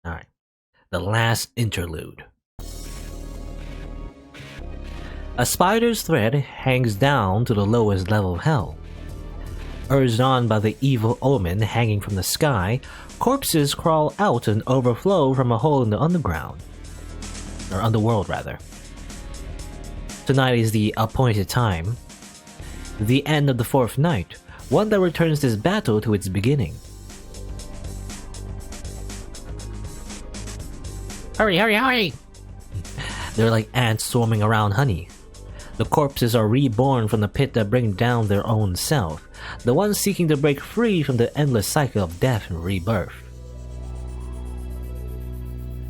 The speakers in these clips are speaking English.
Alright. The last interlude. A spider's thread hangs down to the lowest level of hell. Urged on by the evil omen hanging from the sky, corpses crawl out and overflow from a hole in the underground. Or underworld, rather. Tonight is the appointed time. The end of the fourth night, one that returns this battle to its beginning. Hurry, hurry, hurry! They're like ants swarming around honey. The corpses are reborn from the pit that brings down their own self, the ones seeking to break free from the endless cycle of death and rebirth.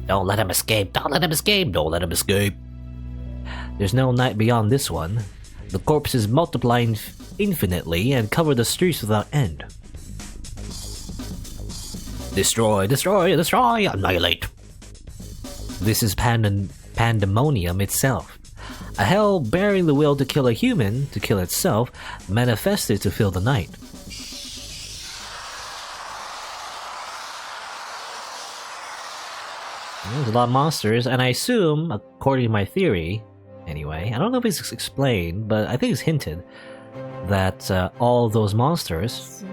Don't let him escape, don't let him escape, don't let him escape. There's no night beyond this one. The corpses multiply infinitely and cover the streets without end. Destroy, destroy, destroy, annihilate. This is pandemonium itself. A hell bearing the will to kill a human, to kill itself, manifested to fill the night. There's a lot of monsters, and I assume, according to my theory, anyway, I don't know if it's explained, but I think it's hinted, that all those monsters...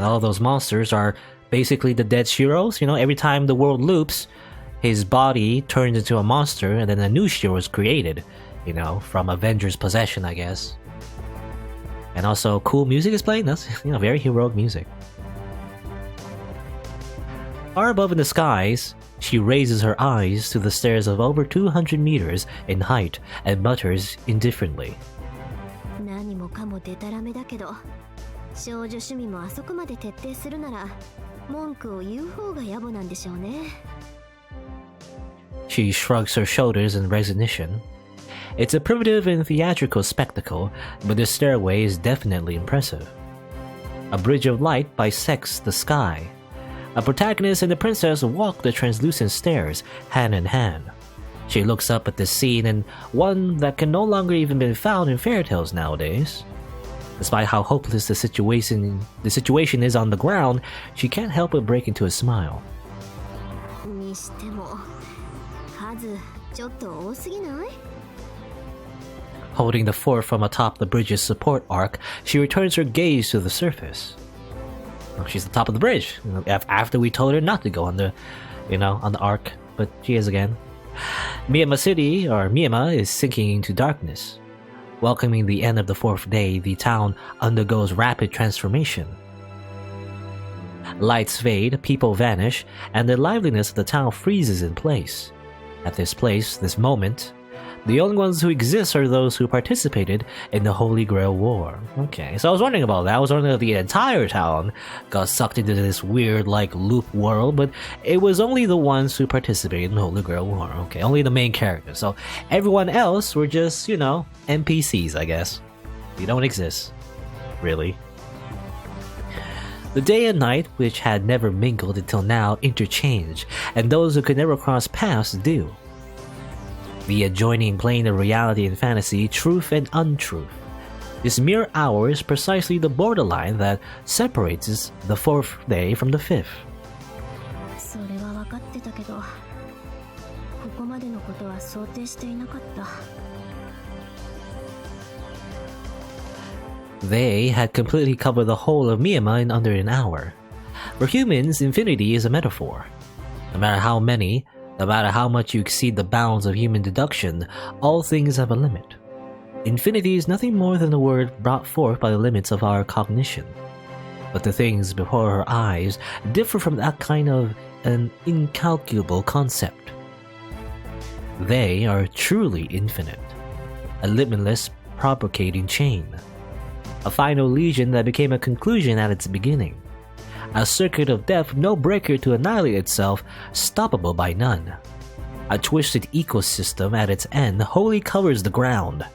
all those monsters are basically the dead Shiros. You know, every time the world loops, his body turns into a monster, and then a new Shiro is created, you know, from Avengers' possession, I guess. And also, cool music is playing. That's, you know, very heroic music. Far above in the skies, she raises her eyes to the stairs of over 200 meters in height and mutters indifferently. She shrugs her shoulders in resignation. It's a primitive and theatrical spectacle, but the stairway is definitely impressive. A bridge of light bisects the sky. A protagonist and the princess walk the translucent stairs, hand in hand. She looks up at the scene, and one that can no longer even be found in fairy tales nowadays. Despite how hopeless the situation is on the ground, she can't help but break into a smile. Holding the fort from atop the bridge's support arc, she returns her gaze to the surface. She's at the top of the bridge, after we told her not to go on the, on the arc, but she is again. Miyama City, or Miyama, is sinking into darkness. Welcoming the end of the fourth day, the town undergoes rapid transformation. Lights fade, people vanish, and the liveliness of the town freezes in place. At this moment, the only ones who exist are those who participated in the Holy Grail War. Okay, so I was wondering about that. I was wondering if the entire town got sucked into this weird, loop world, but it was only the ones who participated in the Holy Grail War. Okay, only the main characters. So everyone else were just, NPCs, I guess. They don't exist. Really. The day and night, which had never mingled until now, interchange, and those who could never cross paths do. The adjoining plane of reality and fantasy, truth and untruth. This mere hour is precisely the borderline that separates the fourth day from the fifth. They had completely covered the whole of Miyama in under an hour. For humans, infinity is a metaphor. No matter how many, no matter how much you exceed the bounds of human deduction, all things have a limit. Infinity is nothing more than a word brought forth by the limits of our cognition. But the things before our eyes differ from that kind of an incalculable concept. They are truly infinite, a limitless propagating chain. A final legion that became a conclusion at its beginning. A circuit of death, no breaker to annihilate itself, stoppable by none. A twisted ecosystem at its end wholly covers the ground.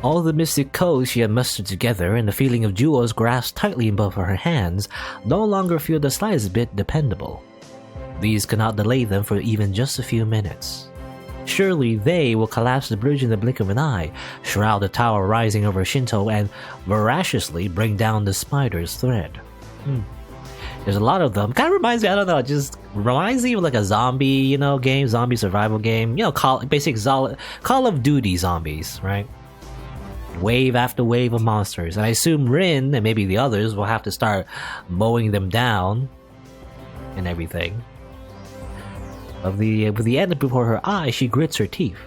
All the mystic codes she had mustered together and the feeling of jewels grasped tightly in both of her hands no longer feel the slightest bit dependable. These could not delay them for even just a few minutes. Surely they will collapse the bridge in the blink of an eye, shroud the tower rising over Shinto, and voraciously bring down the spider's thread. There's a lot of them. Kind of reminds me, I don't know, it just reminds me of like a zombie, game, zombie survival game. Call of Duty zombies, right? Wave after wave of monsters. And I assume Rin and maybe the others will have to start mowing them down and everything. With the end before her eyes, she grits her teeth.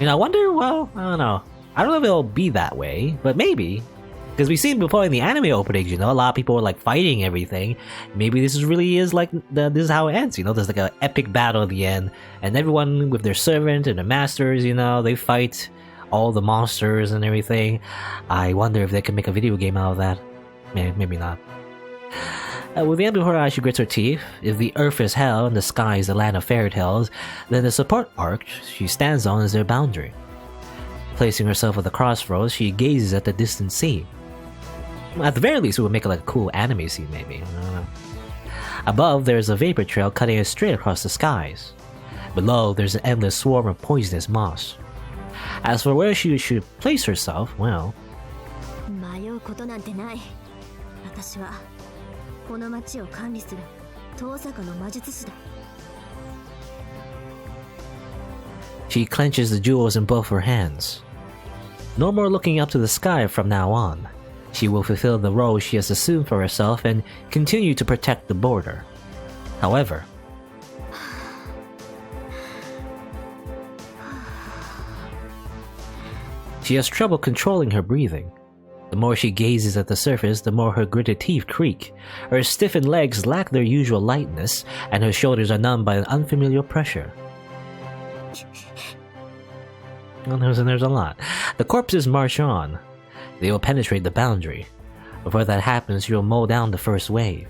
I wonder, well, I don't know. I don't know if it'll be that way, but maybe. Because we've seen before in the anime openings, a lot of people are like fighting everything. Maybe this really is like, this is how it ends, there's like an epic battle at the end. And everyone with their servant and their masters, they fight all the monsters and everything. I wonder if they can make a video game out of that. Maybe not. With the end before her eyes, she grits her teeth. If the earth is hell and the sky is the land of fairy tales, then the support arc she stands on is their boundary. Placing herself at the crossroads, she gazes at the distant sea. At the very least, it would make it like a cool anime scene, maybe. I don't know. Above, there's a vapor trail cutting it straight across the skies. Below, there's an endless swarm of poisonous moss. As for where she should place herself, well... She clenches the jewels in both her hands. No more looking up to the sky from now on. She will fulfill the role she has assumed for herself and continue to protect the border. However, she has trouble controlling her breathing. The more she gazes at the surface, the more her gritted teeth creak. Her stiffened legs lack their usual lightness, and her shoulders are numbed by an unfamiliar pressure. Well, there's a lot. The corpses march on. They will penetrate the boundary. Before that happens, she will mow down the first wave.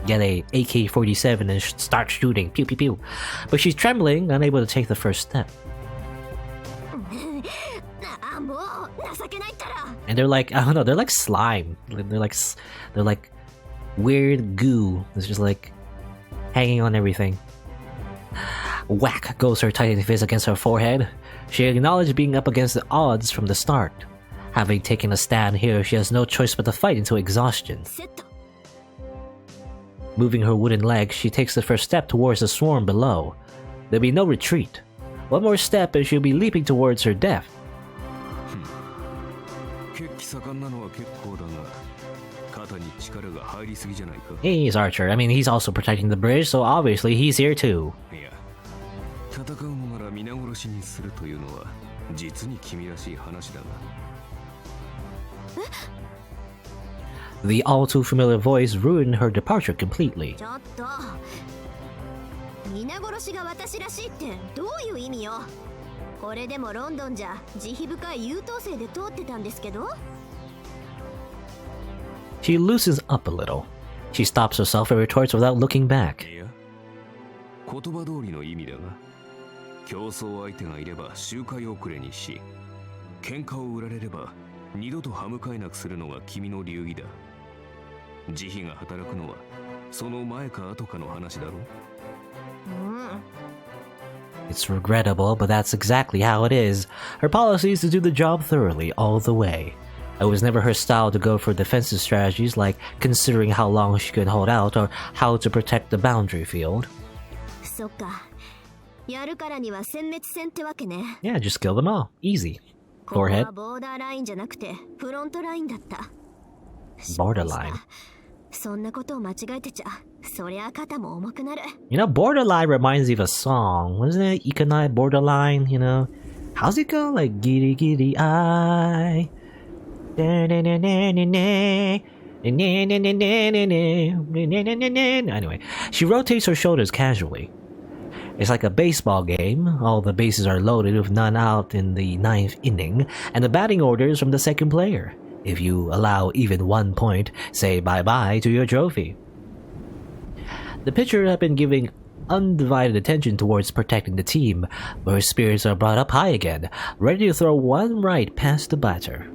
Get a AK-47 and start shooting. Pew pew pew. But she's trembling, unable to take the first step. And they're like, I don't know, they're like slime. They're like weird goo. It's just like hanging on everything. Whack goes her tiny fist against her forehead. She acknowledged being up against the odds from the start. Having taken a stand here, she has no choice but to fight until exhaustion. Moving her wooden legs, she takes the first step towards the swarm below. There'll be no retreat. One more step and she'll be leaping towards her death. He's Archer. I mean, he's also protecting the bridge, so obviously he's here too. The all too familiar voice ruined her departure completely. She loosens up a little. She stops herself and retorts without looking back. It's regrettable, but that's exactly how it is. Her policy is to do the job thoroughly, all the way. It was never her style to go for defensive strategies like considering how long she could hold out or how to protect the boundary field. Yeah, just kill them all. Easy. Forehead. Borderline. Borderline reminds me of a song. Wasn't it? Ikanai Borderline, How's it go? Like, giddy giddy eye. Anyway, she rotates her shoulders casually. It's like a baseball game. All the bases are loaded with none out in the 9th inning, and the batting order is from the second player. If you allow even 1 point, say bye-bye to your trophy. The pitcher had been giving undivided attention towards protecting the team, but her spirits are brought up high again, ready to throw one right past the batter.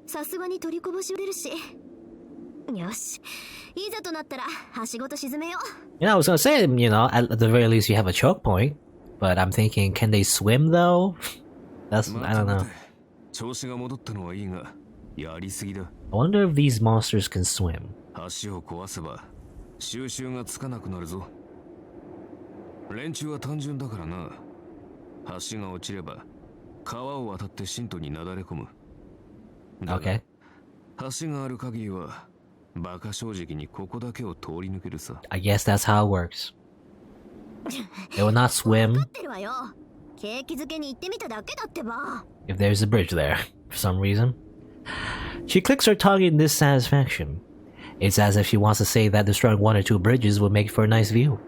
さすがに取りこぼし出るし。よし、いざとなったらはしごと沈めよう。I was gonna say, at the very least you have a choke point. But I'm thinking, can they swim though? I don't know. I wonder if these monsters can swim. 連中は単純だからな。橋が落ちれば川を渡って新都になだれ込む。Okay. 橋がある限りはバカ正直にここだけを通り抜けるさ。I guess that's how it works. They will not swim if there's a bridge there, for some reason. She clicks her tongue in dissatisfaction. It's as if she wants to say that destroying one or two bridges would make for a nice view.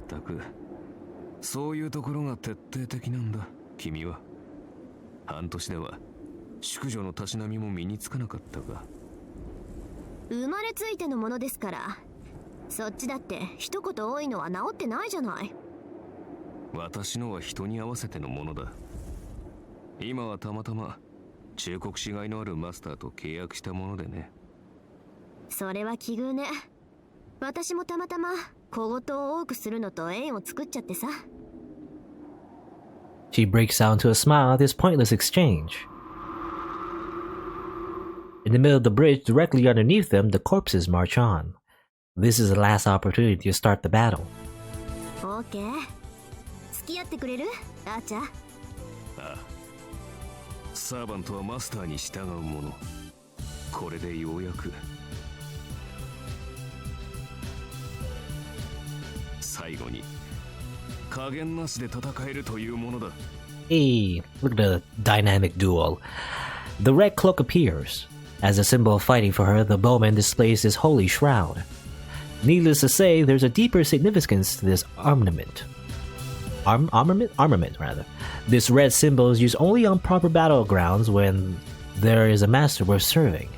全くそういうところが徹底的なんだ、君は。半年では淑女のたしなみも身につかなかったが。生まれついてのものですから。そっちだって一言多いのは治ってないじゃない。私のは人に合わせてのものだ。今はたまたま忠告しがいのあるマスターと契約したものでね。それは奇遇ね。私もたまたま小言を多くするのと縁を作っちゃってさ。She breaks out into a smile at this pointless exchange. In the middle of the bridge, directly underneath them, the corpses march on. This is the last opportunity to start the battle. Okay. 付き合ってくれる？アーチャー。ああ。サーバントはマスターに従うもの。これでようやく。最後に加減なしで戦えるというものだ。Hey, look at the dynamic duel. The red cloak appears. As a symbol of fighting for her, the bowman displays his holy shroud. Needless to say, there's a deeper significance to this armament. Armament, rather. This red symbol is used only on proper battlegrounds when there is a master worth serving.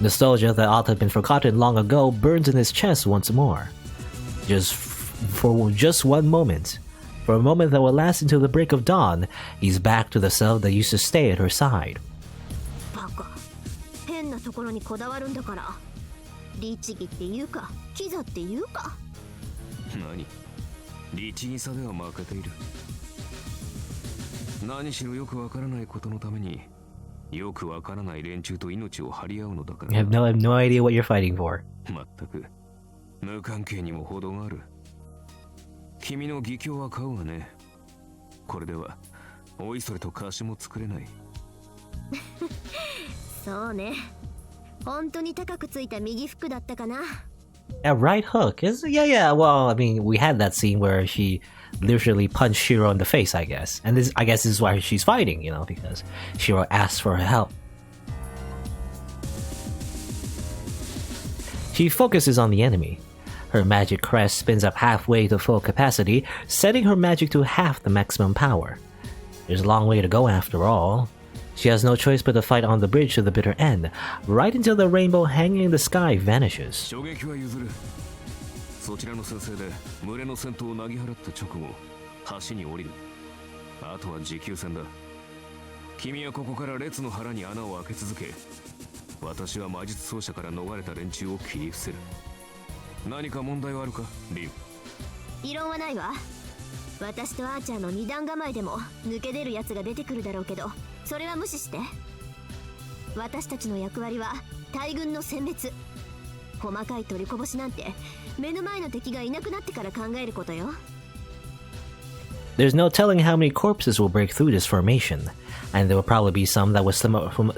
Nostalgia that ought to have been forgotten long ago burns in his chest once more. For just one moment. For a moment that will last until the break of dawn, he's back to the self that used to stay at her side. バカ。変なところにこだわるんだから。律儀っていうか、キザっていうか。何？律儀さでは負けている。何しろよくわからないことのために、よくわからない連中と命を張り合うのだから。I have no idea what you're fighting for. 全く無関係にも程がある。君の義教は買うわね。これではおいそれと貸しも作れない。そうね。本当に高くついた右服だったかな。Yeah, right hook. Yeah. Well, I mean, we had that scene where she literally punched Shirou in the face, I guess. And I guess this is why she's fighting, because Shirou asked for her help. She focuses on the enemy. Her magic crest spins up halfway to full capacity, setting her magic to half the maximum power. There's a long way to go after all. She has no choice but to fight on the bridge to the bitter end, right until the rainbow hanging in the sky vanishes. 衝撃は譲る。そちらの先生で群れの戦闘をなぎ払った直後、橋に降りる。あとは持久戦だ。君はここから列の腹に穴を開け続け、私は魔術奏者から逃れた連中を切り伏せる。何か問題はあるか、リン？異論はないわ。私とアーチャーの二段構えでも抜け出る奴が出てくるだろうけど、それは無視して。私たちの役割は大軍の殲滅。細かい取りこぼしなんて目の前の敵がいなくなってから考えることよ。There's no telling how many corpses will break through this formation, and there will probably be some that will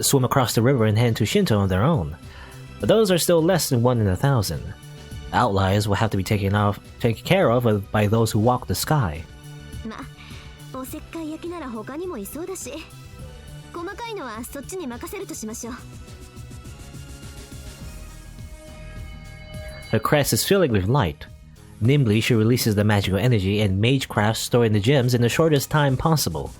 swim across the river and head to Shinto on their own. But those are still less than 1 in 1,000. Outliers will have to be taken care of by those who walk the sky. ま、おせっかい焼きなら他にもいそうだし、細かいのはそっちに任せるとしましょう。Her crest is filling with light. Nimbly, she releases the magical energy and magecraft storing the gems in the shortest time possible.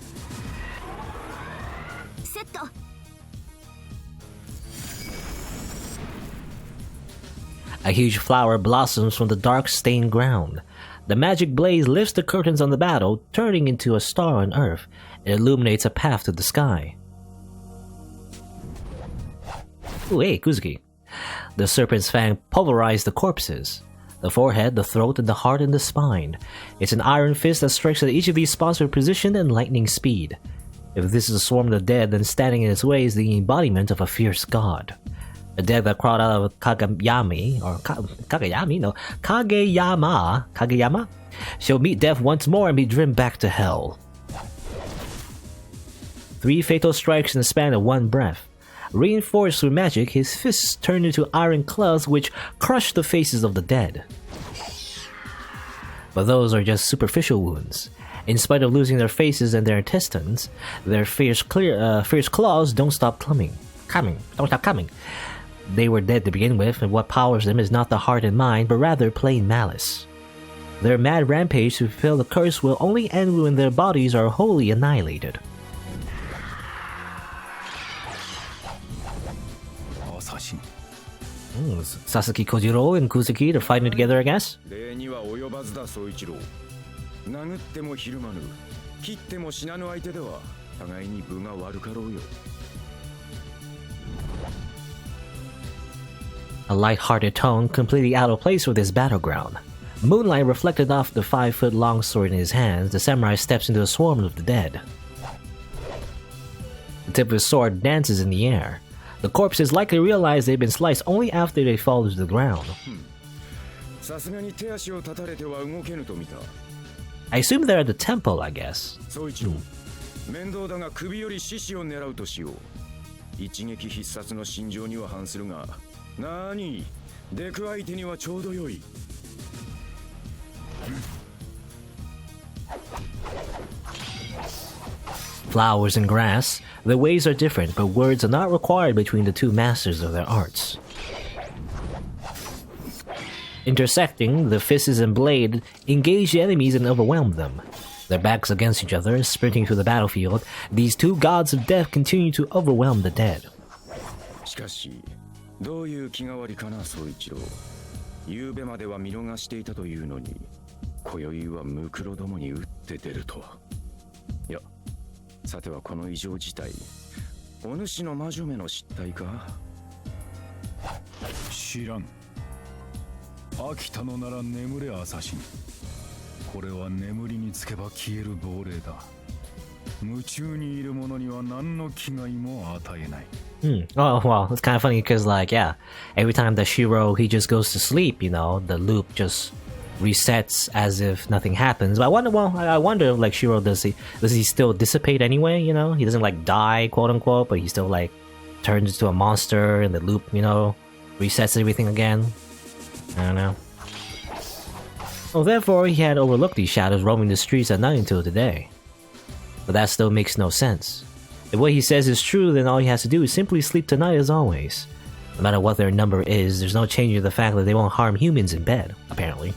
A huge flower blossoms from the dark stained ground. The magic blaze lifts the curtains on the battle, turning into a star on earth. It illuminates a path to the sky. Ooh, hey, Kuzuki. The serpent's fang pulverized the corpses. The forehead, the throat, and the heart and the spine. It's an iron fist that strikes at each of these spots with precision and lightning speed. If this is a swarm of the dead, then standing in its way is the embodiment of a fierce god. A dead that crawled out of Kageyama, shall meet death once more and be driven back to hell. 3 fatal strikes in the span of 1 breath. Reinforced through magic, his fists turned into iron claws which crushed the faces of the dead. But those are just superficial wounds. In spite of losing their faces and their intestines, their fierce claws don't stop coming. They were dead to begin with, and what powers them is not the heart and mind, but rather plain malice. Their mad rampage to fulfill the curse will only end when their bodies are wholly annihilated. Sasaki Kojiro and Kuzuki are fighting together, I guess? A light-hearted tone completely out of place with this battleground. Moonlight reflected off the 5-foot long sword in his hands. The samurai steps into a swarm of the dead. The tip of his sword dances in the air. The corpses likely realize they've been sliced only after they fall to the ground. I assume they're at the temple, I guess. Flowers and grass, the ways are different, but words are not required between the two masters of their arts. Intersecting, the fists and blade engage the enemies and overwhelm them. Their backs against each other, sprinting through the battlefield, these two gods of death continue to overwhelm the dead. Oh, well, it's kind of funny because, like, yeah, every time that Shirou, he just goes to sleep, you know, the loop just resets as if nothing happens. But I wonder if, like, Shirou, does he still dissipate anyway, you know? He doesn't, like, die, quote-unquote, but he still, like, turns into a monster and the loop, you know, resets everything again. I don't know. Well, therefore, he had overlooked these shadows roaming the streets at night until today. But that still makes no sense. If what he says is true, then all he has to do is simply sleep tonight as always. No matter what their number is, there's no change in the fact that they won't harm humans in bed, apparently.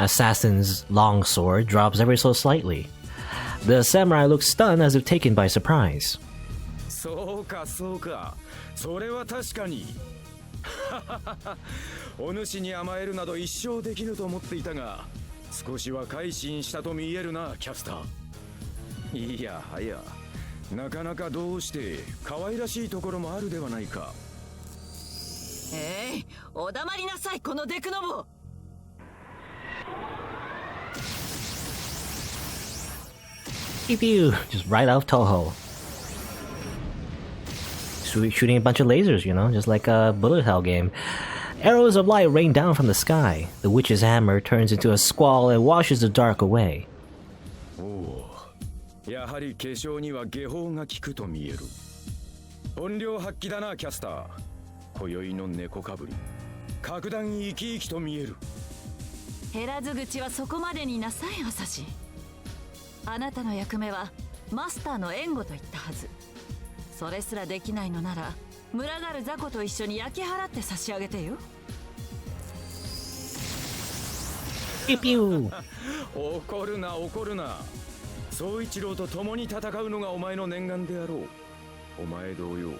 Assassin's long sword drops ever so slightly. The samurai looks stunned as if taken by surprise. Pew, just right off Toho. Shooting a bunch of lasers, you know, just like a bullet hell game. Arrows of light rain down from the sky. The witch's hammer turns into a squall and washes the dark away. Pew pew! 怒るな怒るな。宗一郎と共に戦うのがお前の念願であろう。お前同様、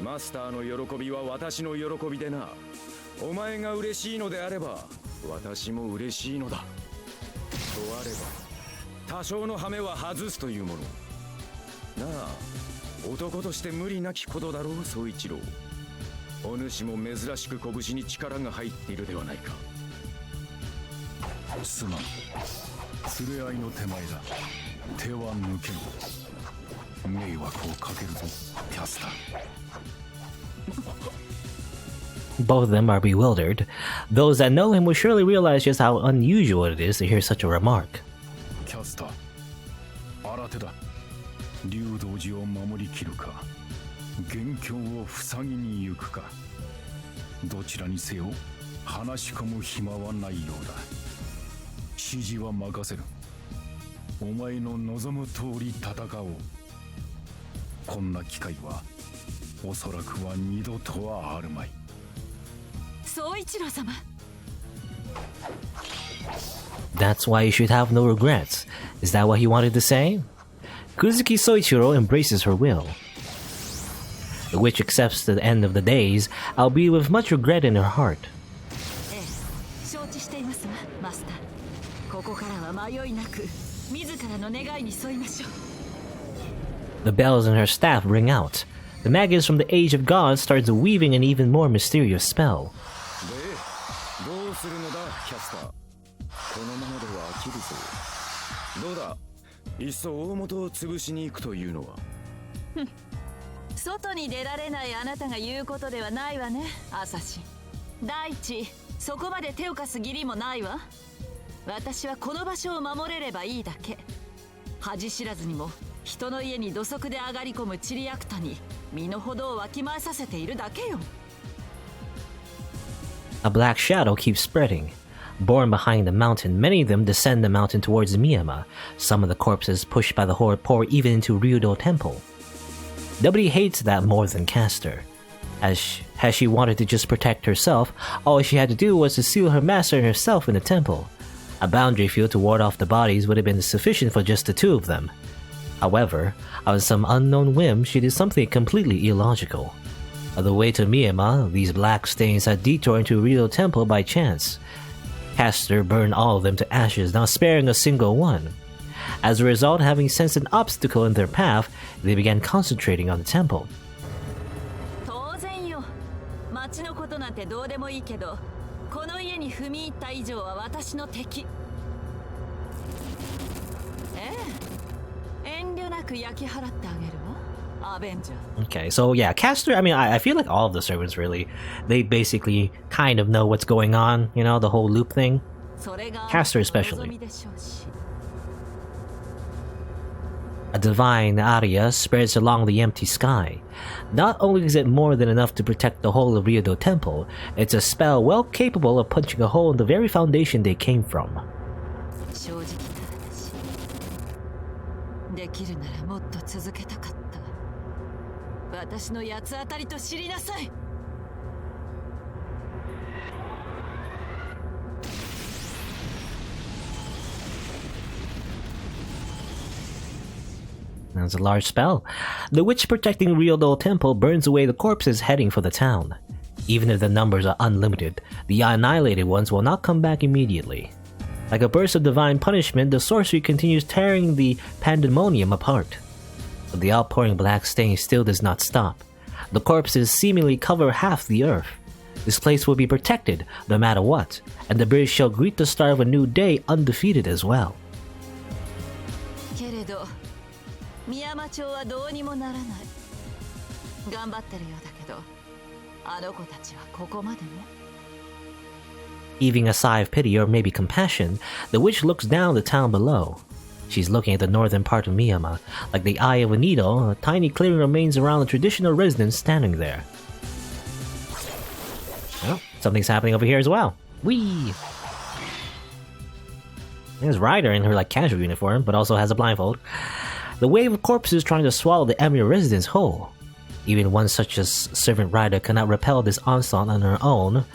マスターの喜びは私の喜びでな。お前が嬉しいのであれば私も嬉しいのだ。とあれば多少の羽目は外すというもの。なあ、男として無理なきことだろう、宗一郎。お主も珍しく拳に力が入っているではないか。すまん。連れ合いの手前だ。手は抜けぬ。迷惑をかけるぞ、キャスター。Both of them are bewildered. Those that know him will surely realize just how unusual it is to hear such a remark. キャスター、新手だ。竜道寺を守りきるか、元凶を塞ぎに行くか。どちらにせよ話し込む暇はないようだ。指示は任せる。お前の望む通り戦おう。こんな機会はおそらくは二度とはあるまい。宗一郎様。 That's why you should have no regrets. Is that what he wanted to say? Kuzuki Soichiro embraces her will. The witch accepts the end of the days, albeit with much regret in her heart. 承知していますわ、マスター。ここからは迷いなく自らの願いに沿いましょう。 The bells in her staff ring out. The magus from the Age of Gods starts weaving an even more mysterious spell. で、どうするのだ、キャスター。このままでは飽きるぞ。どうだ、いっそ大元を潰しに行くというのは。外に出られないあなたが言うことではないわね、アサシン。第一、そこまで手を貸す義理もないわ。私はこの場所を守れればいいだけ。恥知らずにも人の家に土足で上がり込むチリアクタに身の程をわきまえさせているだけよ。A black shadow keeps spreading. Born behind the mountain, many of them descend the mountain towards Miyama. Some of the corpses pushed by the horde pour even into Ryudo Temple. Nobody hates that more than Castor. As she wanted to just protect herself, all she had to do was to seal her master and herself in the temple. A boundary field to ward off the bodies would have been sufficient for just the two of them. However, on some unknown whim, she did something completely illogical. On the way to Miyama, these black stains had detoured into Ryudo Temple by chance. Castor burned all of them to ashes, not sparing a single one. As a result, having sensed an obstacle in their path, they began concentrating on the temple. 当然よ。町のことなんてどうでもいいけど、この家に踏み入った以上は私の敵。遠慮なく焼き払ってあげるわ、アベンジャー。 Okay, so yeah, Castor, I mean, I feel like all of the servants really, they basically kind of know what's going on, you know, the whole loop thing. Castor especially. A divine aria spreads along the empty sky. Not only is it more than enough to protect the whole of Ryudo Temple, it's a spell well capable of punching a hole in the very foundation they came from. 正直な話、できるならもっと続けたかった。私の八つ当たりと知りなさい。That's a large spell. The witch protecting Ryudo Temple burns away the corpses heading for the town. Even if the numbers are unlimited, the annihilated ones will not come back immediately. Like a burst of divine punishment, the sorcery continues tearing the pandemonium apart. But the outpouring black stain still does not stop. The corpses seemingly cover half the earth. This place will be protected no matter what, and the British shall greet the start of a new day undefeated as well. けれど宮山町はどうにもならない。頑張ってるようだけど、あの子たちはここまでね。Heaving a sigh of pity or maybe compassion, the witch looks down the town below. She's looking at the northern part of Miyama. Like the eye of a needle, a tiny clearing remains around the traditional residents standing there. Well, something's happening over here as well. Whee! There's Ryder in her like casual uniform, but also has a blindfold. The wave of corpses trying to swallow the Emiya residents whole. Even one such as Servant Ryder cannot repel this onslaught on her own.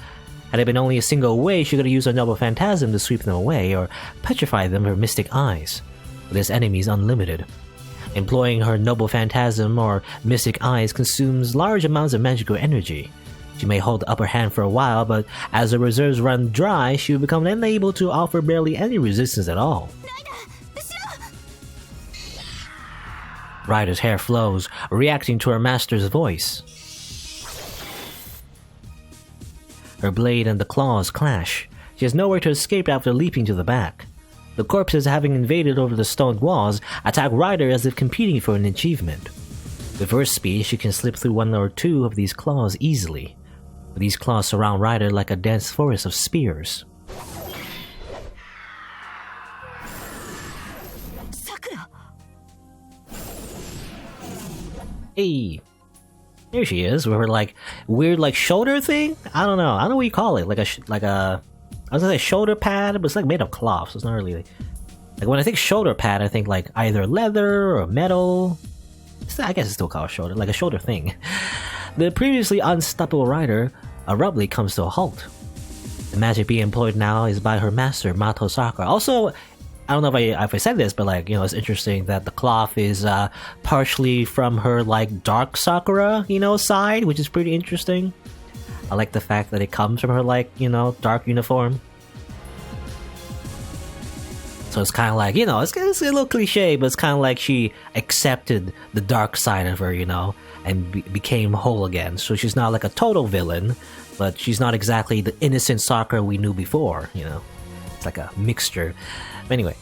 Had it been only a single way, she could have used her Noble Phantasm to sweep them away or petrify them with her Mystic Eyes. But this enemy is unlimited. Employing her Noble Phantasm or Mystic Eyes consumes large amounts of magical energy. She may hold the upper hand for a while, but as her reserves run dry, she will become unable to offer barely any resistance at all. Ryder's hair flows, reacting to her master's voice. Her blade and the claws clash. She has nowhere to escape after leaping to the back. The corpses, having invaded over the stone walls, attack Ryder as if competing for an achievement. With her speed, she can slip through one or two of these claws easily. But these claws surround Ryder like a dense forest of spears. Hey, here she is with her weird shoulder thing. I don't know what you call it. I was gonna say shoulder pad, but it's made of cloth, so it's not really like when I think shoulder pad, I think either leather or metal. I guess it's still called shoulder, like a shoulder thing. The previously unstoppable Rider abruptly comes to a halt. The magic being employed now is by her master, Tohsaka. Also, I don't know if I said this, but it's interesting that the cloth is partially from her dark Sakura, side, which is pretty interesting. I like the fact that it comes from her dark uniform. So it's kind of it's a little cliche, but it's kind of like she accepted the dark side of her, and became whole again. So she's not a total villain, but she's not exactly the innocent Sakura we knew before, It's like a mixture. Anyway,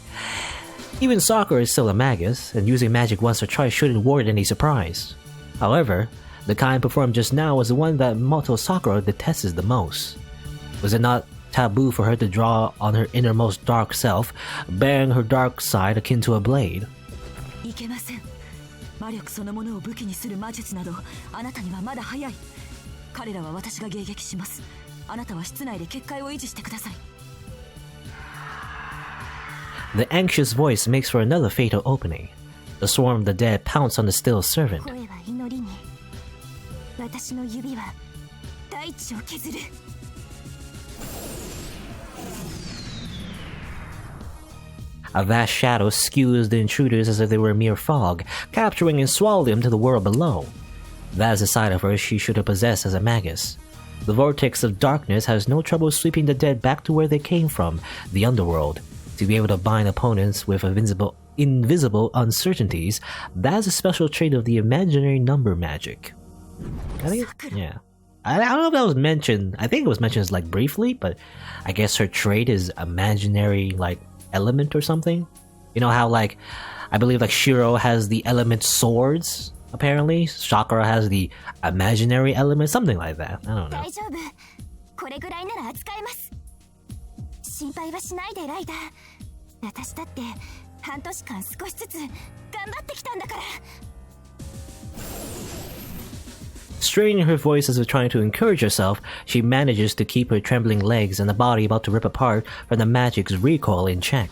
even Sakura is still a magus, and using magic once or twice shouldn't warrant any surprise. However, the kind performed just now was the one that Tohsaka detests the most. Was it not taboo for her to draw on her innermost dark self, bearing her dark side akin to a blade? The anxious voice makes for another fatal opening. The swarm of the dead pounce on the still servant. A vast shadow skews the intruders as if they were mere fog, capturing and swallowing them to the world below. That is the side of her she should have possessed as a magus. The vortex of darkness has no trouble sweeping the dead back to where they came from, the underworld. To be able to bind opponents with invisible uncertainties, that is a special trait of the imaginary number magic. I think I don't know if that was mentioned. I think it was mentioned briefly, but I guess her trait is imaginary element or something. You know how I believe Shirou has the element swords, apparently. Sakura has the imaginary element, something like that. I don't know. 心配はしないでライダー。私だって半年間少しずつ頑張ってきたんだから。 Straining her voice as if trying to encourage herself, she manages to keep her trembling legs and the body about to rip apart from the magic's recoil in check.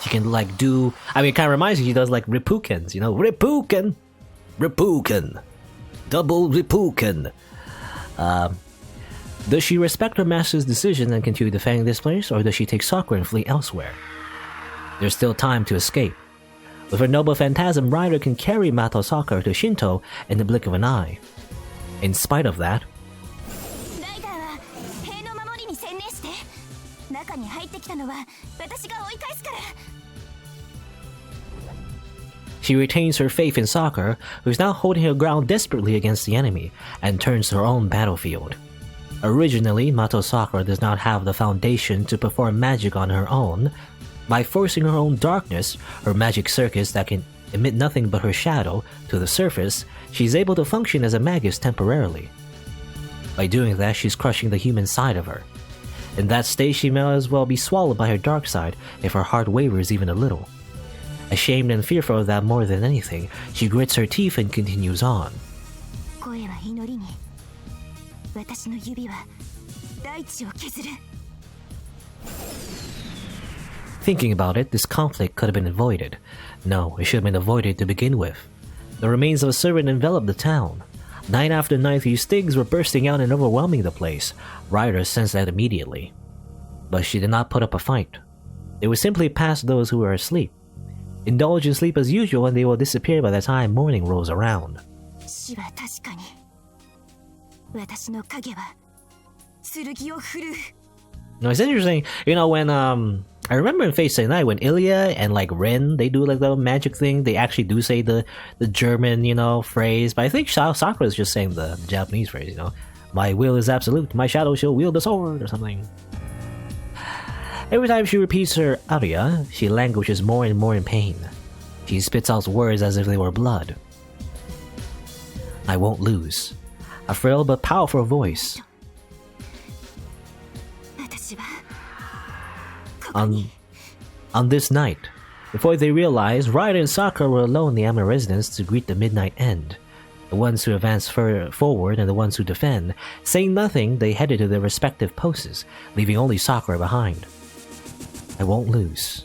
She can do... it kind of reminds me she does Rippukens, Rippuken! Rippuken! Double Rippuken! Does she respect her master's decision and continue defending this place, or does she take Sakura and flee elsewhere? There's still time to escape. With her noble phantasm, Rider can carry Tohsaka to Shinto in the blink of an eye. In spite of that, she retains her faith in Sakura, who is now holding her ground desperately against the enemy, and turns to her own battlefield. Originally, Tohsaka does not have the foundation to perform magic on her own. By forcing her own darkness, her magic circuits that can emit nothing but her shadow, to the surface, she's able to function as a magus temporarily. By doing that, she's crushing the human side of her. In that state, she may as well be swallowed by her dark side if her heart wavers even a little. Ashamed and fearful of that more than anything, she grits her teeth and continues on. Thinking about it, this conflict could have been avoided. No, it should have been avoided to begin with. The remains of a servant enveloped the town. Night after night, these stings were bursting out and overwhelming the place. Ryder sensed that immediately. But she did not put up a fight. They would simply pass those who were asleep. Indulge in sleep as usual, and they will disappear by the time morning rolls around. 死は確かに私の影は剣を振るう Now it's interesting, when I remember in Fate Stay Night when Ilya and like Rin, they do like the magic thing, they actually do say the German, phrase, but I think Sakura is just saying the Japanese phrase, my will is absolute, my shadow shall wield the sword or something. Every time she repeats her aria, she languishes more and more in pain. She spits out words as if they were blood. I won't lose. A frail but powerful voice. On this night, before they realized, Ryder and Sakura were alone in the Emiya residence to greet the midnight end. The ones who advance further forward and the ones who defend. Saying nothing, they headed to their respective posts, leaving only Sakura behind. I won't lose.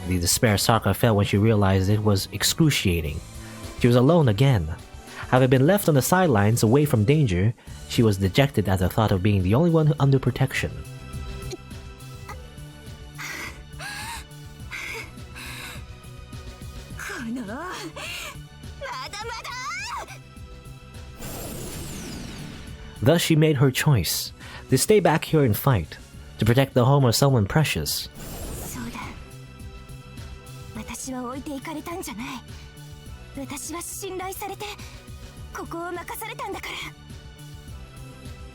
The despair Sakura felt when she realized it was excruciating. She was alone again. Having been left on the sidelines away from danger, she was dejected at the thought of being the only one under protection. Thus she made her choice, to stay back here and fight, to protect the home of someone precious.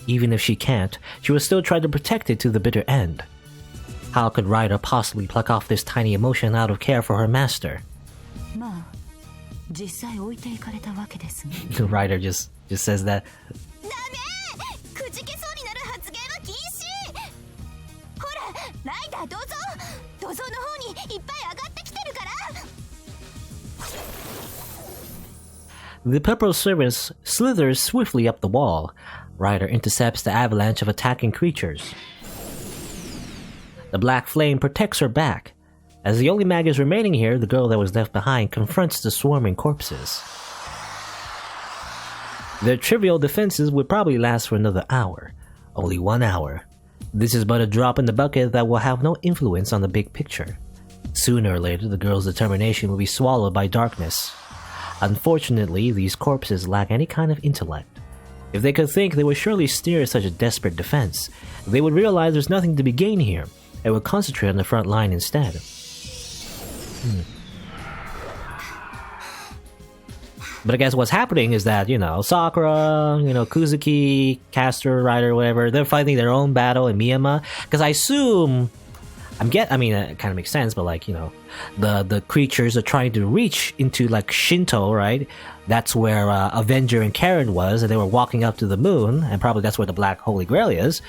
Even if she can't, she will still try to protect it to the bitter end. How could Ryder possibly pluck off this tiny emotion out of care for her master? Ryder just says that. The purple servant slithers swiftly up the wall. Ryder intercepts the avalanche of attacking creatures. The black flame protects her back. As the only Magus remaining here, the girl that was left behind confronts the swarming corpses. Their trivial defenses would probably last for another hour. Only 1 hour. This is but a drop in the bucket that will have no influence on the big picture. Sooner or later, the girl's determination will be swallowed by darkness. Unfortunately, these corpses lack any kind of intellect. If they could think, they would surely steer such a desperate defense. They would realize there's nothing to be gained here, and would concentrate on the front line instead. But I guess what's happening is that, Sakura, Kuzuki, Caster, Ryder, whatever, they're fighting their own battle in Miyama. Because I assume... it kind of makes sense, but the creatures are trying to reach into Shinto, right? That's where Avenger and Karen was, and they were walking up to the moon, and probably that's where the Black Holy Grail is,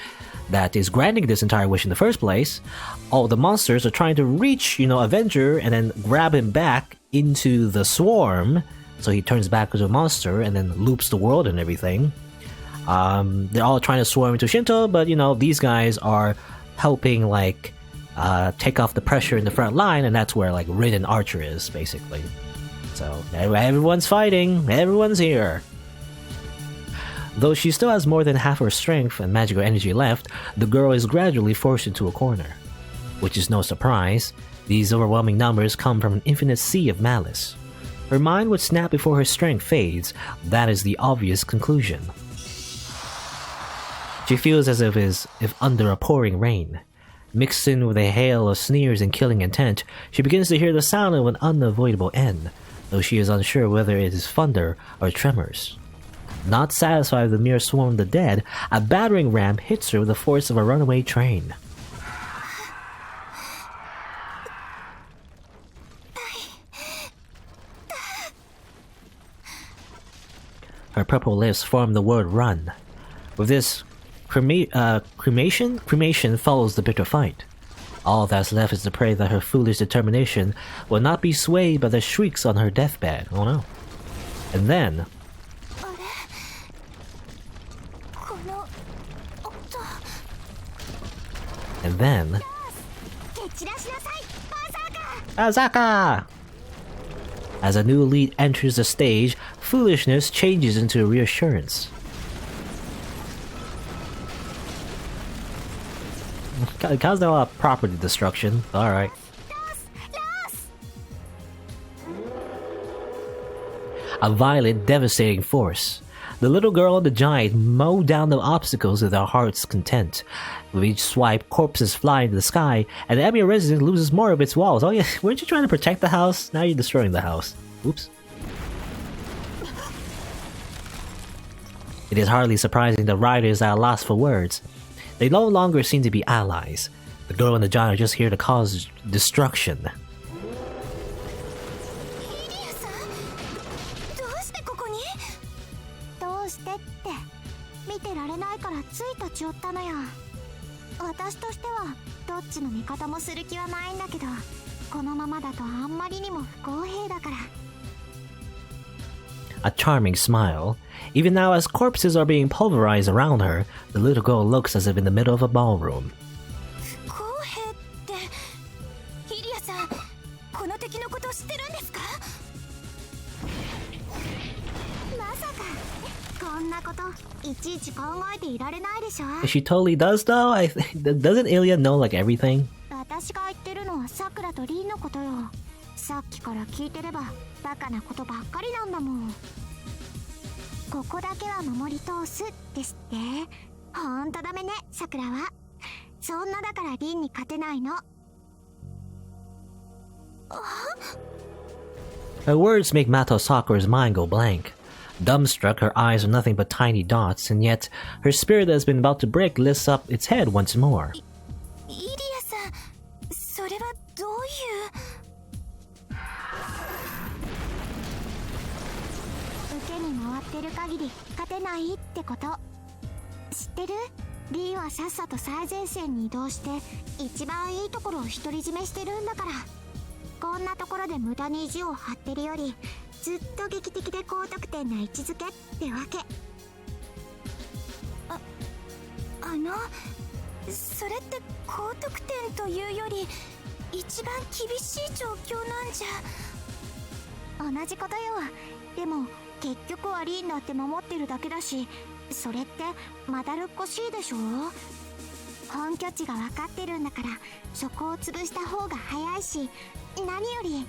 that is granting this entire wish in the first place. All the monsters are trying to reach, Avenger, and then grab him back into the swarm, so he turns back as a monster, and then loops the world and everything. They're all trying to swarm into Shinto, but, these guys are helping, take off the pressure in the front line, and that's where Rin and Archer is basically. So everyone's fighting, everyone's here. Though she still has more than half her strength and magical energy left, the girl is gradually forced into a corner. Which is no surprise, these overwhelming numbers come from an infinite sea of malice. Her mind would snap before her strength fades, that is the obvious conclusion. She feels as if under a pouring rain. Mixed in with a hail of sneers and killing intent, she begins to hear the sound of an unavoidable end, though she is unsure whether it is thunder or tremors. Not satisfied with the mere swarm of the dead, a battering ram hits her with the force of a runaway train. Her purple lips form the word run. With this cremation follows the bitter fight. All that's left is to pray that her foolish determination will not be swayed by the shrieks on her deathbed. Oh no. And then... Azaka! As a new elite enters the stage, foolishness changes into reassurance. How's there a lot of property destruction? Alright. A violent, devastating force. The little girl and the giant mow down the obstacles to their heart's content. With each swipe, corpses fly into the sky, and the Emiya residence loses more of its walls. Oh yeah, weren't you trying to protect the house? Now you're destroying the house. Oops. It is hardly surprising that riders are lost for words. They no longer seem to be allies. The girl and the giant are just here to cause destruction. 見てられないからつい立ち寄ったのよ。私としてはどっちの味方もする気はないんだけど、このままだとあんまりにも不公平だから。A charming smile. Even now, as corpses are being pulverized around her, the little girl looks as if in the middle of a ballroom. 不公平って、ヒリアさん、この敵のこと知ってるんですか？まさか。こんなこといちいち考えていられないでしょ。 She totally does though. Doesn't Ilya know like everything? 私が言ってるのはさくらとリンのことよ。さっきから聞いてればバカなことばっかりなんだもん。ここだけは守り通すですって。ほんとダメね、さくらは。そんなだからリンに勝てないの。Her words make Mato Sakura's mind go blank. Dumbstruck, her eyes are nothing but tiny dots, and yet her spirit that has been about to break lifts up its head once more. イリアさん、それはどういう受けに回ってる限り勝てないってこと知ってる？リンはさっさと最前線に移動して一番いいところを独り占めしてるんだから。こんなところで無駄に意地を張ってるよりずっと劇的で高得点な位置づけってわけ。それって高得点というより一番厳しい状況なんじゃ。同じことよ。でも結局はリンだって守ってるだけだし、それってまだるっこしいでしょ。本拠地が分かってるんだからそこを潰した方が早いし、何より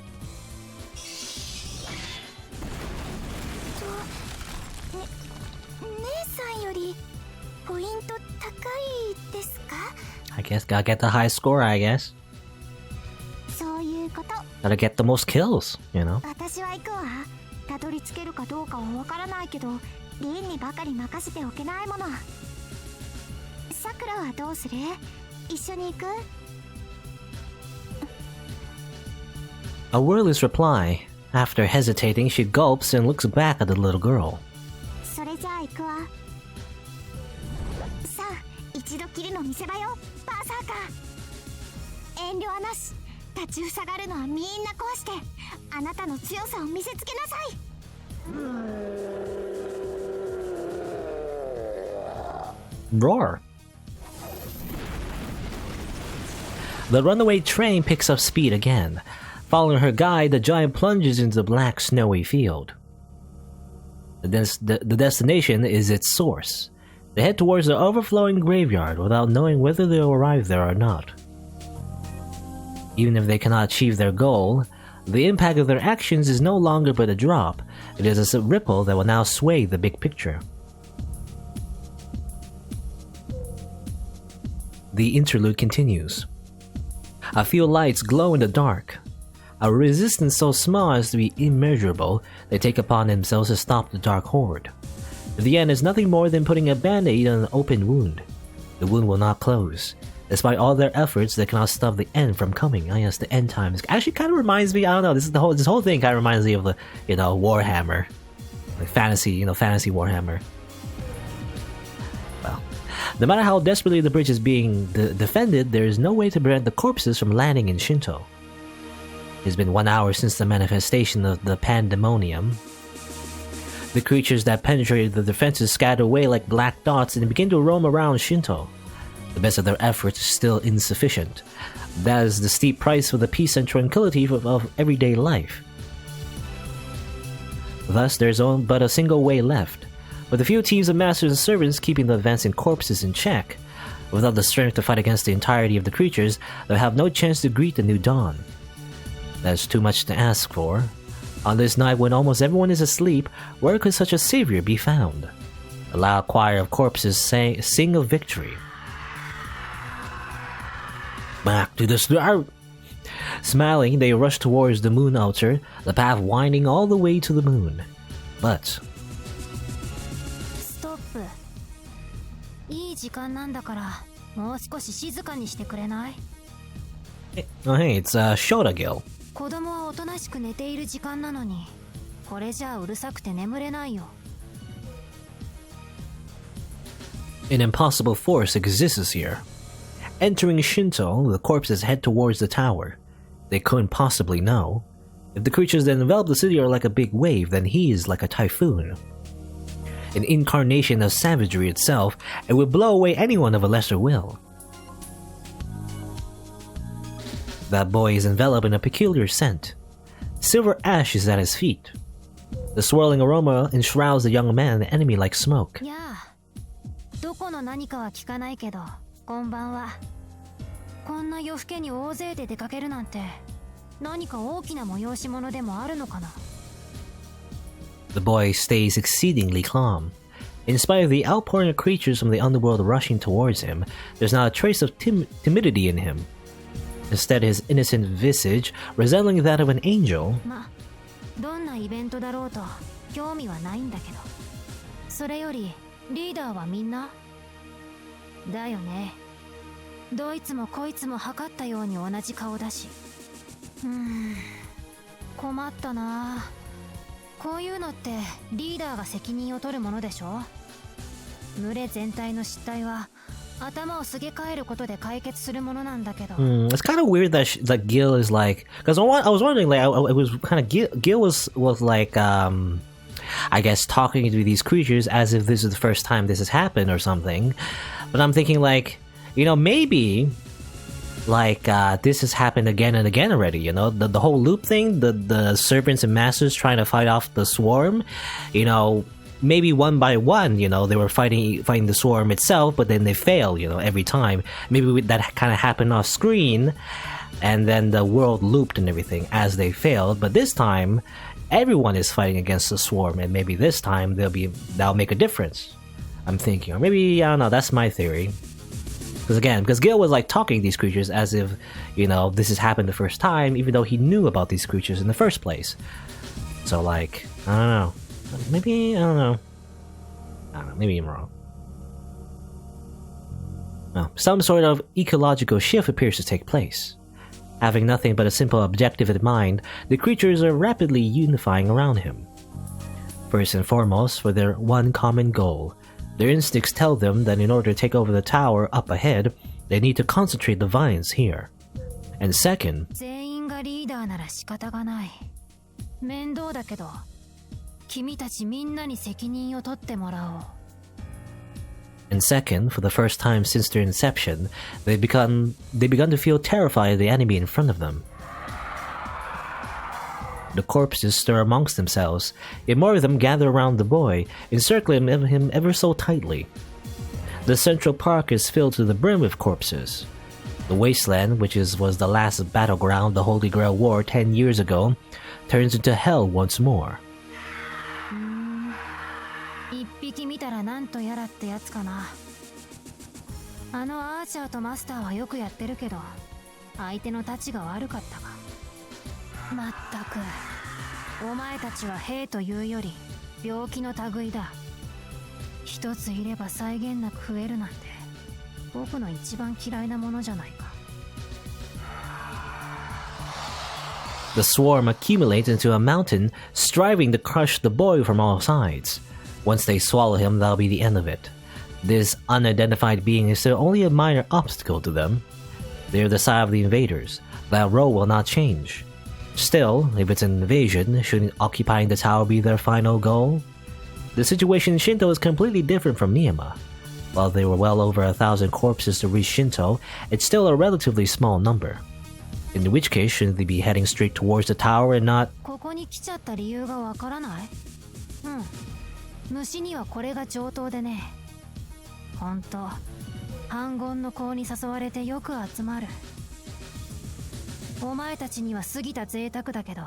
姉さんよりポイント高いですか？ I guess gotta get the high score, I guess. そういうこと。Gotta get the most kills, you know? 私は行くわ。たどり着けるかどうかは分からないけど、リンにばかり任せておけないもの。さくらはどうする？一緒に行く？ A wordless reply. After hesitating, she gulps and looks back at the little girl. それじゃあ行くわ。さあ、一度きりの見せ場よ、バーサーカー。遠慮はなし。立ちふさがるのはみんな壊して、あなたの強さを見せつけなさい。Roar. The runaway train picks up speed again. Following her guide, the giant plunges into the black, snowy field. The destination is its source. They head towards the overflowing graveyard without knowing whether they'll arrive there or not. Even if they cannot achieve their goal, the impact of their actions is no longer but a drop. It is a ripple that will now sway the big picture. The interlude continues. A few lights glow in the dark. A resistance so small as to be immeasurable, they take upon themselves to stop the dark horde. The end is nothing more than putting a band-aid on an open wound. The wound will not close. Despite all their efforts, they cannot stop the end from coming. I guess the end times actually kind of reminds me. I don't know. This whole thing kind of reminds me of the Warhammer, like fantasy Warhammer. Well, no matter how desperately the bridge is being defended, there is no way to prevent the corpses from landing in Shinto. It's been 1 hour since the manifestation of the pandemonium. The creatures that penetrated the defenses scatter away like black dots and begin to roam around Shinto. The best of their efforts is still insufficient. That is the steep price for the peace and tranquility of everyday life. Thus, there's but a single way left, with a few teams of masters and servants keeping the advancing corpses in check. Without the strength to fight against the entirety of the creatures, they'll have no chance to greet the new dawn. That's too much to ask for. On this night when almost everyone is asleep, where could such a savior be found? A loud choir of corpses sing of victory. Back to the start! Smiling, they rush towards the moon altar, the path winding all the way to the moon. But... Stop. いい時間なんだから、もう少し静かにしてくれない? Oh hey, it's Shota Gil. 子供はおとなしく寝ている時間なのに、これじゃあうるさくて眠れないよ。An impossible force exists here. Entering Shinto, the corpses head towards the tower. They couldn't possibly know. If the creatures that envelop the city are like a big wave, then he is like a typhoon. An incarnation of savagery itself, it would blow away anyone of a lesser will. That boy is enveloped in a peculiar scent. Silver ash is at his feet. The swirling aroma enshrouds the young man in enemy-like smoke. やあ、どこの何かは聞かないけど、こんばんは。こんな夜更けに大勢で出かけるなんて、何か大きな催し物でもあるのかな? The boy stays exceedingly calm. In spite of the outpouring of creatures from the underworld rushing towards him, there's not a trace of timidity in him. Instead, his innocent visage, resembling that of an angel. ま、どんなイベントだろうと興味はないんだけど。それよりリーダーはみんなだよね。どいつもこいつも測ったように同じ顔だし。困ったな。こういうのってリーダーが責任を取るものでしょ。群れ全体の失態は頭をすげ替えることで解決するものなんだけど。It's kind of weird that that Gil is like, because I was wondering, like, it was kind of Gil was like, I guess talking to these creatures as if this is the first time this has happened or something. But I'm thinking, like, you know, maybe like this has happened again and again already, you know, the whole loop thing, the servants and masters trying to fight off the swarm, you know, maybe one by one, you know, they were fighting the swarm itself, but then they fail, you know, every time. Maybe that kind of happened off screen, and then the world looped and everything as they failed. But this time, everyone is fighting against the swarm, and maybe this time that'll make a difference. I'm thinking, or maybe, I don't know, that's my theory. Because Gil was like talking to these creatures as if, you know, this has happened the first time, even though he knew about these creatures in the first place. So, like, I don't know. Maybe, I don't know, maybe I'm wrong. Well, some sort of ecological shift appears to take place. Having nothing but a simple objective in mind, the creatures are rapidly unifying around him. First and foremost, for their one common goal. Their instincts tell them that in order to take over the tower up ahead, they need to concentrate the vines here. And second, 全員がリーダーなら仕方がない。面倒だけど、君たちみんなに責任を取ってもらおう。And second, for the first time since their inception, they've begun to feel terrified of the enemy in front of them. The corpses stir amongst themselves, yet more of them gather around the boy, encircling him ever so tightly. The central park is filled to the brim with corpses. The wasteland, which was the last battleground of the Holy Grail War 10 years ago, turns into hell once more. 一匹見たらなんとやらってやつかな。あのアーチャーとマスターはよくやってるけど、相手のたちが悪かったか。まったく、お前たちは兵というより病気の類だ。一ついれば際限なく増えるなんて、僕の一番嫌いなものじゃないか。The swarm accumulates into a mountain, striving to crush the boy from all sides. Once they swallow him, that'll be the end of it. This unidentified being is still only a minor obstacle to them. They're the side of the invaders. That role will not change. Still, if it's an invasion, shouldn't occupying the tower be their final goal? The situation in Shinto is completely different from Miyama. While there were well over 1,000 corpses to reach Shinto, it's still a relatively small number. In which case, shouldn't they be heading straight towards the tower and not... ここに来ちゃった理由がわからない?虫にはこれが上等でね。ほんと反言の子に誘われてよく集まる。お前たちには過ぎた贅沢だけど、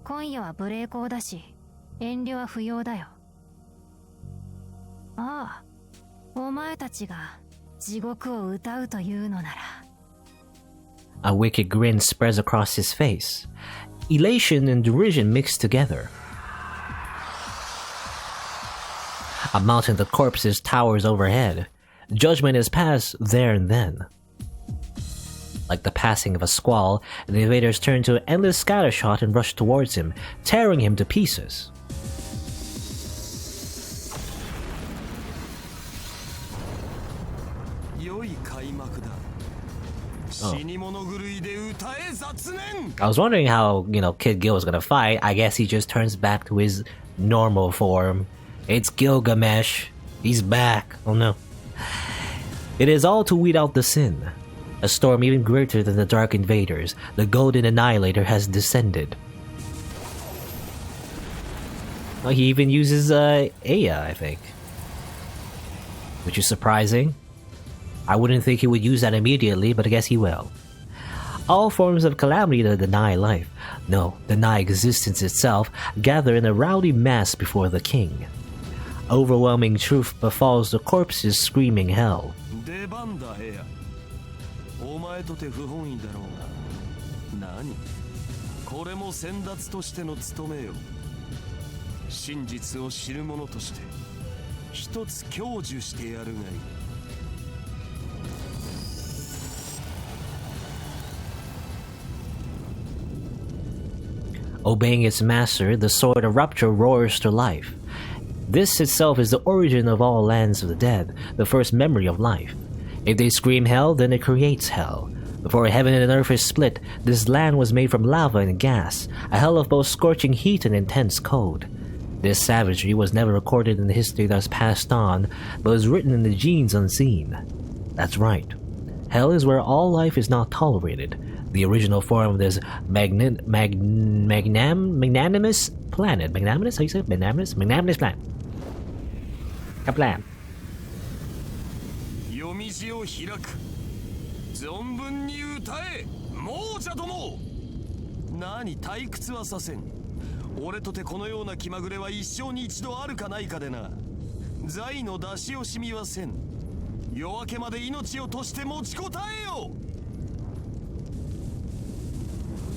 今夜は無礼講だし遠慮は不要だよ。ああ、お前たちが地獄を歌うというのなら。A wicked grin spreads across his face. Elation and derision mixed together. A mountain of corpses towers overhead. Judgment is passed there and then. Like the passing of a squall, the invaders turn to an endless scattershot and rush towards him, tearing him to pieces. Oh. I was wondering how, Kid Gil was gonna fight. I guess he just turns back to his normal form. It's Gilgamesh. He's back. Oh no. It is all to weed out the sin. A storm even greater than the Dark Invaders, the Golden Annihilator, has descended. Well, he even uses Aya, I think. Which is surprising. I wouldn't think he would use that immediately, but I guess he will. All forms of calamity that deny life, no, deny existence itself, gather in a rowdy mass before the king. Overwhelming truth befalls the corpses screaming hell. Obeying its master, the Sword of Rupture roars to life. This itself is the origin of all lands of the dead, the first memory of life. If they scream hell, then it creates hell. Before heaven and earth is split, this land was made from lava and gas, a hell of both scorching heat and intense cold. This savagery was never recorded in the history that was passed on, but was written in the genes unseen. That's right. Hell is where all life is not tolerated. The original form of this magnanimous planet. Magnanimous? How you say it? Magnanimous? Magnanimous planet. A plan.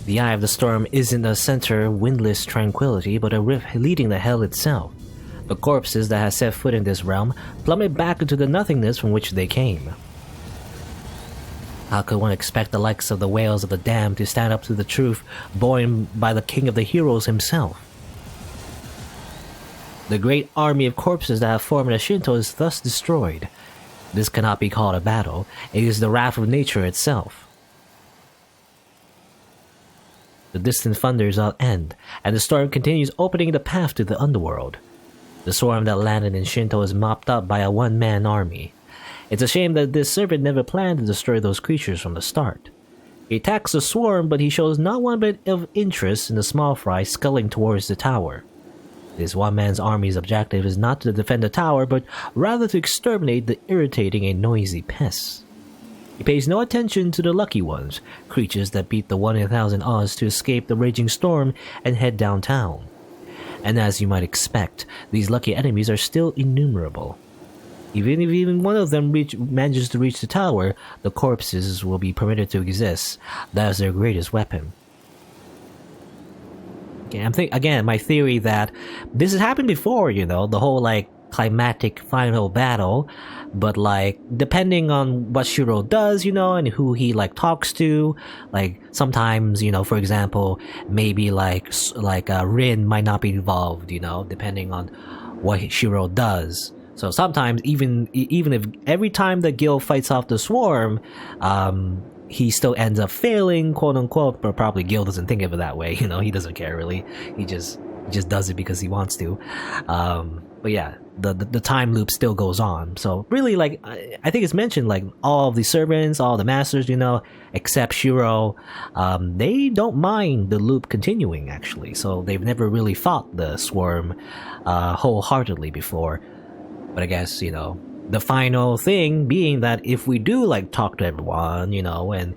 The eye of the storm isn't a center windless tranquility, but a rift leading to hell itself. The corpses that have set foot in this realm plummet back into the nothingness from which they came. How could one expect the likes of the whales of the damned to stand up to the truth borne by the king of the heroes himself? The great army of corpses that have formed a Shinto is thus destroyed. This cannot be called a battle, it is the wrath of nature itself. The distant thunders end, and the storm continues opening the path to the underworld. The swarm that landed in Shinto is mopped up by a one-man army. It's a shame that this serpent never planned to destroy those creatures from the start. He attacks the swarm, but he shows not one bit of interest in the small fry sculling towards the tower. This one-man's army's objective is not to defend the tower, but rather to exterminate the irritating and noisy pests. He pays no attention to the lucky ones, creatures that beat the 1 in 1,000 odds to escape the raging storm and head downtown. And as you might expect, these lucky enemies are still innumerable. Even if one of them manages to reach the tower, the corpses will be permitted to exist. That is their greatest weapon. Okay, my theory that this has happened before, the whole climactic final battle, but depending on what Shirou does, and who he talks to, sometimes, for example, maybe Rin might not be involved, depending on what Shirou does. So sometimes even if every time that Gil fights off the swarm, he still ends up failing, quote unquote, but probably Gil doesn't think of it that way, he doesn't care really. He just He just does it because he wants to. But yeah, the time loop still goes on. So really, like, I think it's mentioned, like, all the servants, all the masters, you know, except Shirou, they don't mind the loop continuing, actually. So they've never really fought the swarm wholeheartedly before. But I guess, you know, the final thing being that if we do, like, talk to everyone, you know, and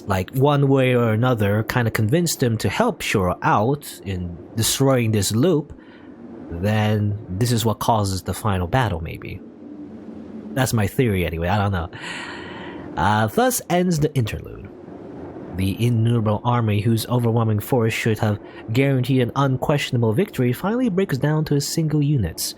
like one way or another kind of convince them to help Shirou out in destroying this loop, then this is what causes the final battle, maybe. That's my theory anyway, I don't know. Thus ends the interlude. The innumerable army whose overwhelming force should have guaranteed an unquestionable victory finally breaks down to single units.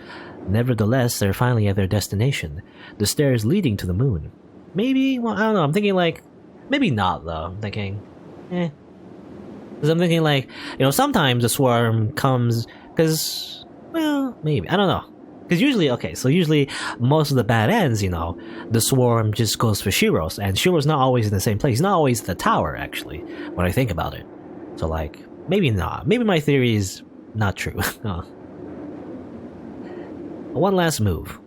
Nevertheless, they're finally at their destination, the stairs leading to the moon. Maybe, well, I don't know, I'm thinking like, maybe not though, I'm thinking, because I'm thinking like, you know, sometimes the swarm comes, because, well, maybe, I don't know. Because usually most of the bad ends, you know, the swarm just goes for Shirou's, and Shirou's not always in the same place. He's not always at the tower, actually, when I think about it. So, like, maybe not. Maybe my theory is not true. One last move.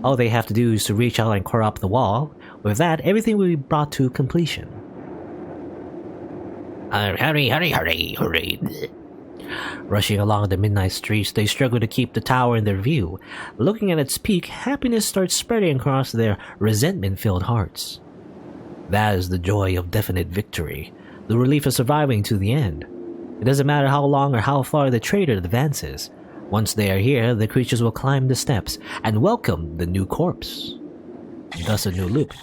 All they have to do is to reach out and corrupt the wall. With that, everything will be brought to completion. Hurry. Rushing along the midnight streets, they struggle to keep the tower in their view. Looking at its peak, happiness starts spreading across their resentment-filled hearts. That is the joy of definite victory, the relief of surviving to the end. It doesn't matter how long or how far the traitor advances. Once they are here, the creatures will climb the steps and welcome the new corpse. Thus a new loop.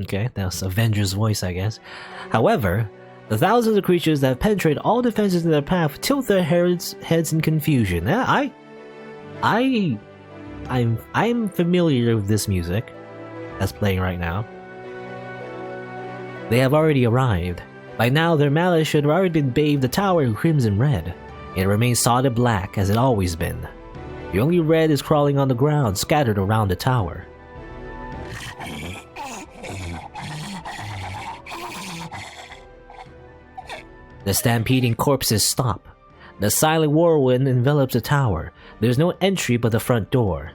Okay, that's Avenger's voice, I guess. However, the thousands of creatures that penetrate all defenses in their path tilt their heads in confusion. I'm familiar with this music that's playing right now. They have already arrived. By now, their malice should have already bathed the tower in crimson red. It remains solid black as it always been. The only red is crawling on the ground, scattered around the tower. The stampeding corpses stop. The silent whirlwind envelops the tower. There's no entry but the front door.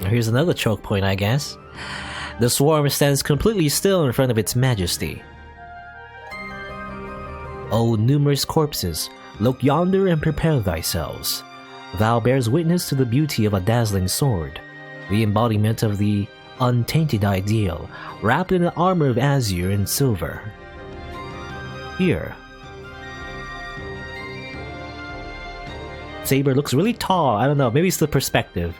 Here's another choke point, I guess. The swarm stands completely still in front of its majesty. O numerous corpses, look yonder and prepare thyselves. Thou bears witness to the beauty of a dazzling sword, the embodiment of the untainted ideal, wrapped in an armor of azure and silver. Here. Saber looks really tall. I don't know, maybe it's the perspective.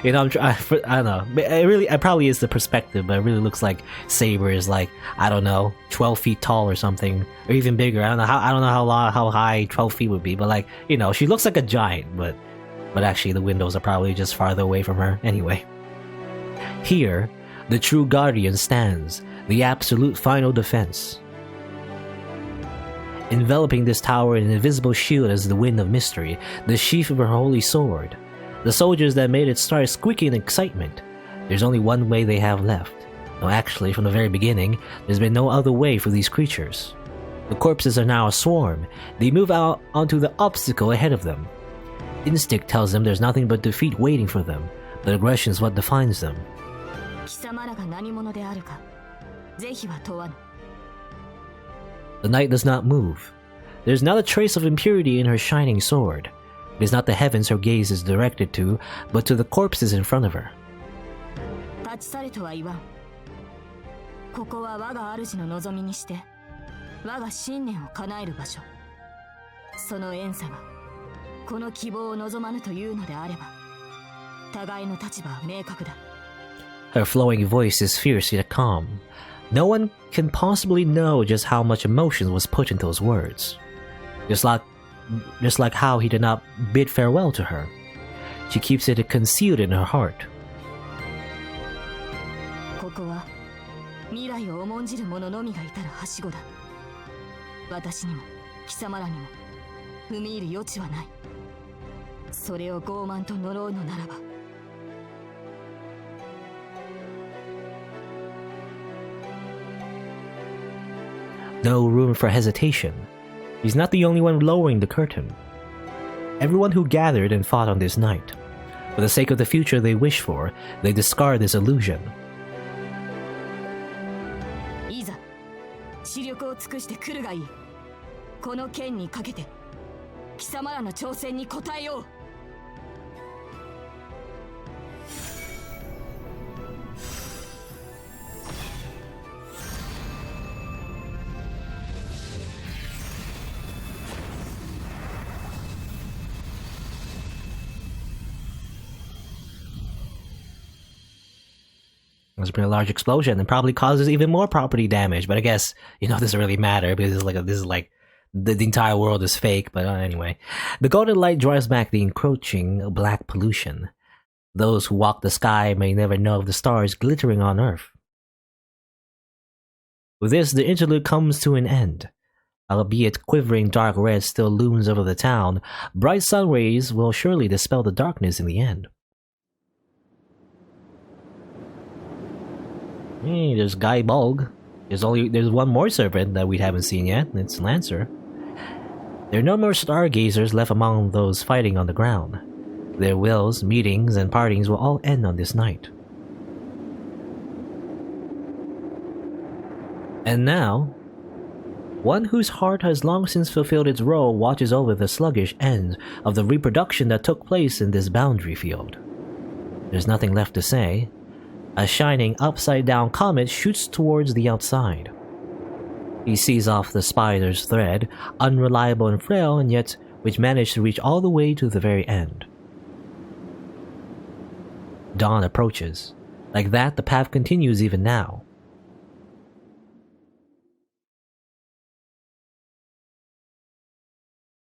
You know, I don't know. It probably is the perspective, but it really looks like Saber is like, I don't know, 12 feet tall or something, or even bigger. I don't know how high 12 feet would be, but like, you know, she looks like a giant, but actually the windows are probably just farther away from her. Anyway. Here, the true guardian stands, the absolute final defense. Enveloping this tower in an invisible shield as the wind of mystery, the sheath of her holy sword. The soldiers that made it start squeaking in excitement. There's only one way they have left. No, actually, from the very beginning, there's been no other way for these creatures. The corpses are now a swarm. They move out onto the obstacle ahead of them. Instinct tells them there's nothing but defeat waiting for them, but aggression is what defines them. The knight does not move. There's not a trace of impurity in her shining sword. It is not the heavens her gaze is directed to, but to the corpses in front of her. Her flowing voice is fierce yet calm. No one can possibly know just how much emotion was put into those words. Just like how he did not bid farewell to her. She keeps it concealed in her heart. それを傲慢と呪うのならば。 No room for hesitation. He's not the only one lowering the curtain. Everyone who gathered and fought on this night, for the sake of the future they wish for, they discard this illusion. いざ、視力を尽くして来るがいい。この剣にかけて、貴様らの挑戦に応えよう。 It's a pretty large explosion and probably causes even more property damage. But I guess, it doesn't really matter because this is like the entire world is fake. But anyway, the golden light drives back the encroaching black pollution. Those who walk the sky may never know of the stars glittering on Earth. With this, the interlude comes to an end. Albeit quivering dark red still looms over the town, bright sun rays will surely dispel the darkness in the end. Hey, there's Guy Bulg. There's one more servant that we haven't seen yet. It's Lancer. There are no more stargazers left among those fighting on the ground. Their wills, meetings, and partings will all end on this night. And now, one whose heart has long since fulfilled its role watches over the sluggish end of the reproduction that took place in this boundary field. There's nothing left to say. A shining upside-down comet shoots towards the outside. He sees off the spider's thread, unreliable and frail, and yet which managed to reach all the way to the very end. Dawn approaches. Like that, the path continues even now.